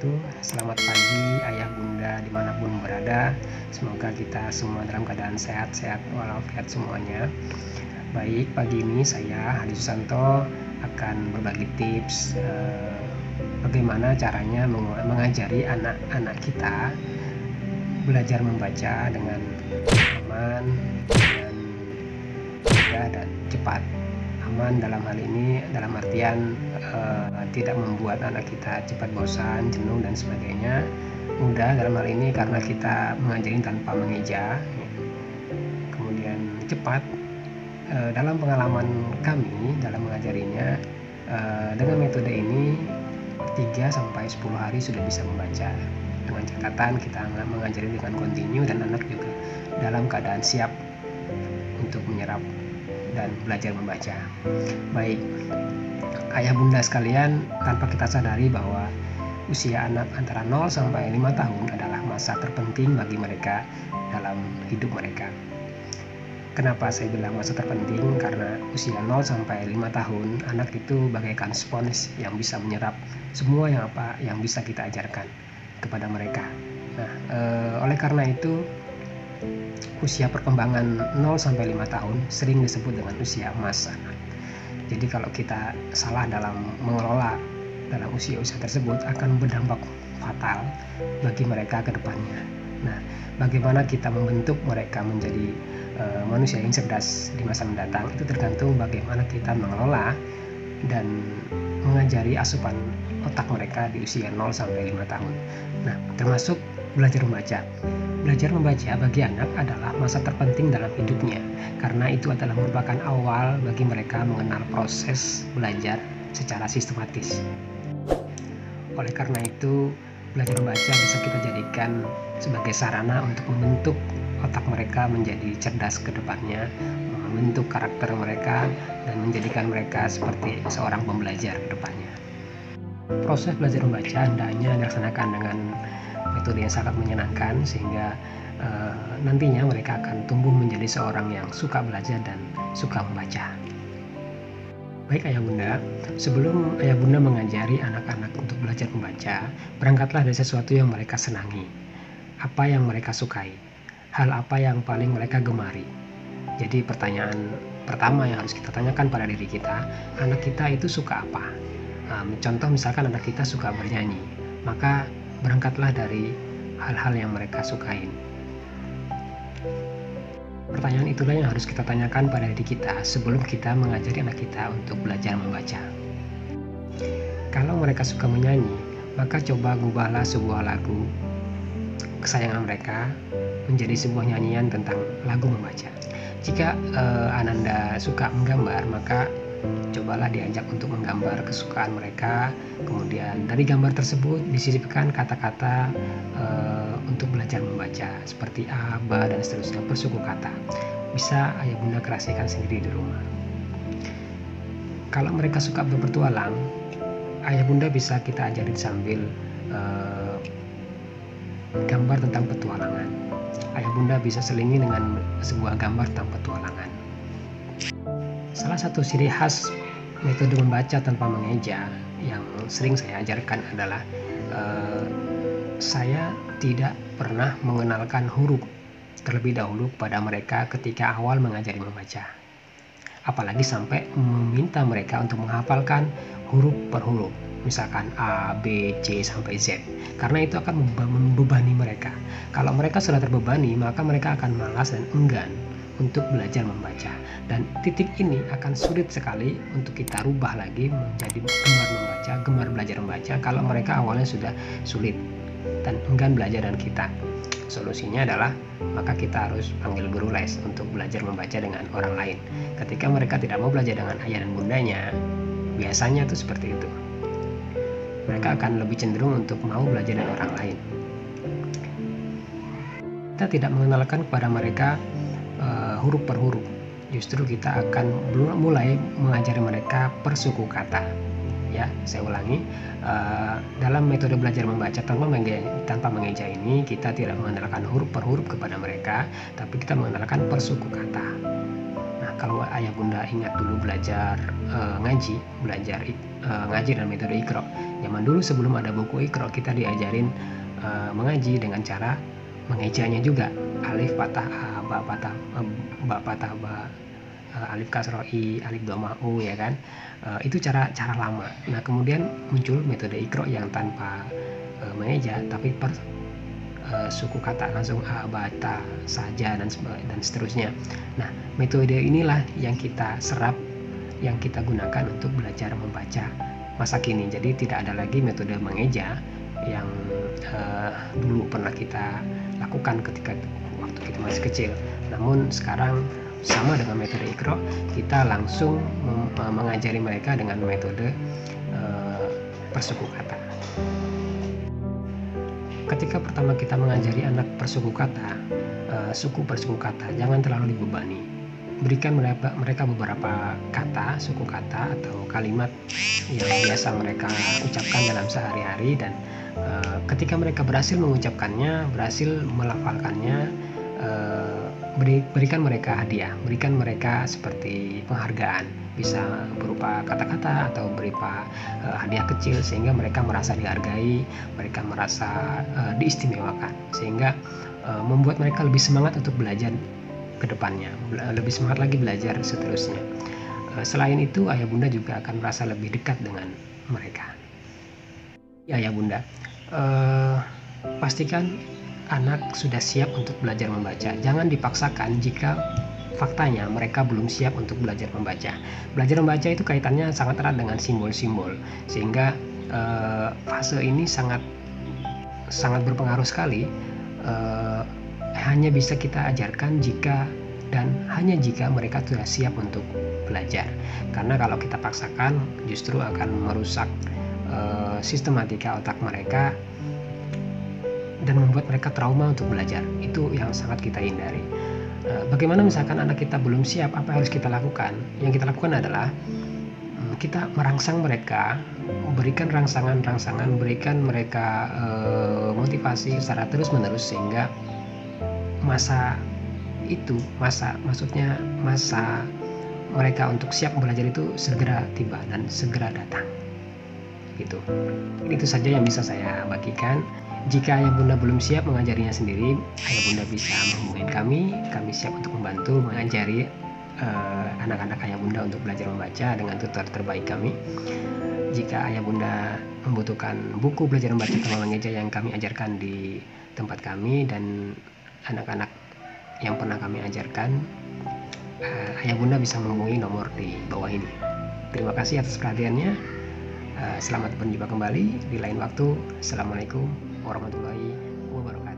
wabarakatuh. Selamat pagi ayah bunda dimanapun berada. Semoga kita semua dalam keadaan sehat-sehat walafiat semuanya. Baik, pagi ini saya Hadi Susanto akan berbagi tips bagaimana caranya mengajari anak-anak kita belajar membaca dengan aman, dengan mudah dan cepat. Aman dalam hal ini dalam artian tidak membuat anak kita cepat bosan, jenuh dan sebagainya. Mudah dalam hal ini karena kita mengajari tanpa mengeja. Kemudian cepat dalam pengalaman kami dalam mengajarinya dengan metode ini 3-10 hari sudah bisa membaca. Dengan catatan kita mengajari dengan kontinu dan anak juga dalam keadaan siap untuk menyerap dan belajar membaca. Baik, ayah bunda sekalian, tanpa kita sadari bahwa usia anak antara 0 sampai 5 tahun adalah masa terpenting bagi mereka dalam hidup mereka. Kenapa saya bilang masa terpenting? Karena usia 0 sampai 5 tahun anak itu bagaikan spons yang bisa menyerap semua yang bisa kita ajarkan kepada mereka. Nah, oleh karena itu usia perkembangan 0 sampai 5 tahun sering disebut dengan usia emas anak. Jadi kalau kita salah dalam mengelola dalam usia-usia tersebut akan berdampak fatal bagi mereka ke depannya. Nah, bagaimana kita membentuk mereka menjadi manusia yang cerdas di masa mendatang itu tergantung bagaimana kita mengelola dan mengajari asupan otak mereka di usia 0 sampai 5 tahun. Nah, termasuk belajar membaca. Belajar membaca bagi anak adalah masa terpenting dalam hidupnya karena itu adalah merupakan awal bagi mereka mengenal proses belajar secara sistematis. Oleh karena itu, belajar membaca bisa kita jadikan sebagai sarana untuk membentuk otak mereka menjadi cerdas ke depannya, membentuk karakter mereka dan menjadikan mereka seperti seorang pembelajar ke depannya. Proses belajar membaca hendaknya dilaksanakan dengan metode yang sangat menyenangkan sehingga nantinya mereka akan tumbuh menjadi seorang yang suka belajar dan suka membaca. Baik ayah bunda, sebelum ayah bunda mengajari anak-anak untuk belajar membaca, berangkatlah dari sesuatu yang mereka senangi. Apa yang mereka sukai? Hal apa yang paling mereka gemari? Jadi pertanyaan pertama yang harus kita tanyakan pada diri kita, anak kita itu suka apa? Contoh misalkan anak kita suka bernyanyi, maka berangkatlah dari hal-hal yang mereka sukain. Pertanyaan itulah yang harus kita tanyakan pada diri kita sebelum kita mengajari anak kita untuk belajar membaca. Kalau mereka suka menyanyi, maka coba gubahlah sebuah lagu kesayangan mereka menjadi sebuah nyanyian tentang lagu membaca. Jika Ananda suka menggambar, maka cobalah diajak untuk menggambar kesukaan mereka. Kemudian dari gambar tersebut disisipkan kata-kata untuk belajar membaca seperti a, ba, dan seterusnya bersuku kata. Bisa ayah bunda kreasikan sendiri di rumah. Kalau mereka suka berpetualang, ayah bunda bisa kita ajarin sambil gambar tentang petualangan. Ayah bunda bisa selingi dengan sebuah gambar tentang petualangan. Salah satu ciri khas metode membaca tanpa mengeja yang sering saya ajarkan adalah saya tidak pernah mengenalkan huruf terlebih dahulu kepada mereka ketika awal mengajari membaca. Apalagi sampai meminta mereka untuk menghafalkan huruf per huruf, misalkan A, B, C sampai Z, karena itu akan membebani mereka. Kalau mereka sudah terbebani, maka mereka akan malas dan enggan untuk belajar membaca, dan titik ini akan sulit sekali untuk kita rubah lagi menjadi gemar membaca, gemar belajar membaca kalau mereka awalnya sudah sulit dan enggan belajar dengan kita. Solusinya adalah maka kita harus panggil guru les untuk belajar membaca dengan orang lain. Ketika mereka tidak mau belajar dengan ayah dan bundanya, biasanya tuh seperti itu, mereka akan lebih cenderung untuk mau belajar dengan orang lain. Kita tidak mengenalkan kepada mereka huruf per huruf, justru kita akan mulai mengajari mereka per suku kata. Ya, saya ulangi, dalam metode belajar membaca tanpa mengeja ini kita tidak mengenalkan huruf per huruf kepada mereka, tapi kita mengenalkan per suku kata. Nah, kalau ayah bunda ingat dulu belajar ngaji, ngaji dan metode Iqra. Zaman dulu sebelum ada buku Iqra, kita diajarin mengaji dengan cara mengejanya juga. Alif patah A, ba patah ba, alif kasroh I, alif dhamma U, ya kan. Itu cara lama. Nah, kemudian muncul metode Iqra yang tanpa mengeja, tapi per suku kata langsung A, bata, saja, dan seterusnya. Nah, metode inilah yang kita serap, yang kita gunakan untuk belajar membaca masa kini. Jadi tidak ada lagi metode mengeja yang dulu pernah kita lakukan ketika waktu kita masih kecil. Namun sekarang sama dengan metode Iqra, kita langsung mengajari mereka dengan metode persuku kata. Ketika pertama kita mengajari anak persuku kata, suku persuku kata, jangan terlalu dibebani. Berikan mereka beberapa kata, suku kata atau kalimat yang biasa mereka ucapkan dalam sehari-hari, dan ketika mereka berhasil mengucapkannya, berhasil melafalkannya, berikan mereka hadiah, berikan mereka seperti penghargaan, bisa berupa kata-kata atau berupa hadiah kecil, sehingga mereka merasa dihargai, mereka merasa diistimewakan, sehingga membuat mereka lebih semangat untuk belajar ke depannya, lebih semangat lagi belajar seterusnya. Selain itu, ayah bunda juga akan merasa lebih dekat dengan mereka. Ya, ayah bunda, pastikan anak sudah siap untuk belajar membaca. Jangan dipaksakan jika faktanya mereka belum siap untuk belajar membaca. Belajar membaca itu kaitannya sangat erat dengan simbol-simbol, sehingga fase ini sangat berpengaruh sekali. Hanya bisa kita ajarkan hanya jika mereka sudah siap untuk belajar. Karena kalau kita paksakan, justru akan merusak sistematika otak mereka dan membuat mereka trauma untuk belajar. Itu yang sangat kita hindari. Bagaimana misalkan anak kita belum siap, apa yang harus kita lakukan? Yang kita lakukan adalah kita merangsang mereka, berikan rangsangan, berikan mereka motivasi secara terus-menerus, sehingga masa mereka untuk siap belajar itu segera tiba dan segera datang. Gitu. Itu saja yang bisa saya bagikan. Jika ayah bunda belum siap mengajarinya sendiri, ayah bunda bisa menghubungi kami siap untuk membantu mengajari anak-anak ayah bunda untuk belajar membaca dengan tutor terbaik kami. Jika ayah bunda membutuhkan buku belajar membaca tanpa mengeja yang kami ajarkan di tempat kami dan anak-anak yang pernah kami ajarkan, ayah bunda bisa menghubungi nomor di bawah ini. Terima kasih atas perhatiannya. Selamat berjumpa kembali di lain waktu. Assalamualaikum warahmatullahi wabarakatuh.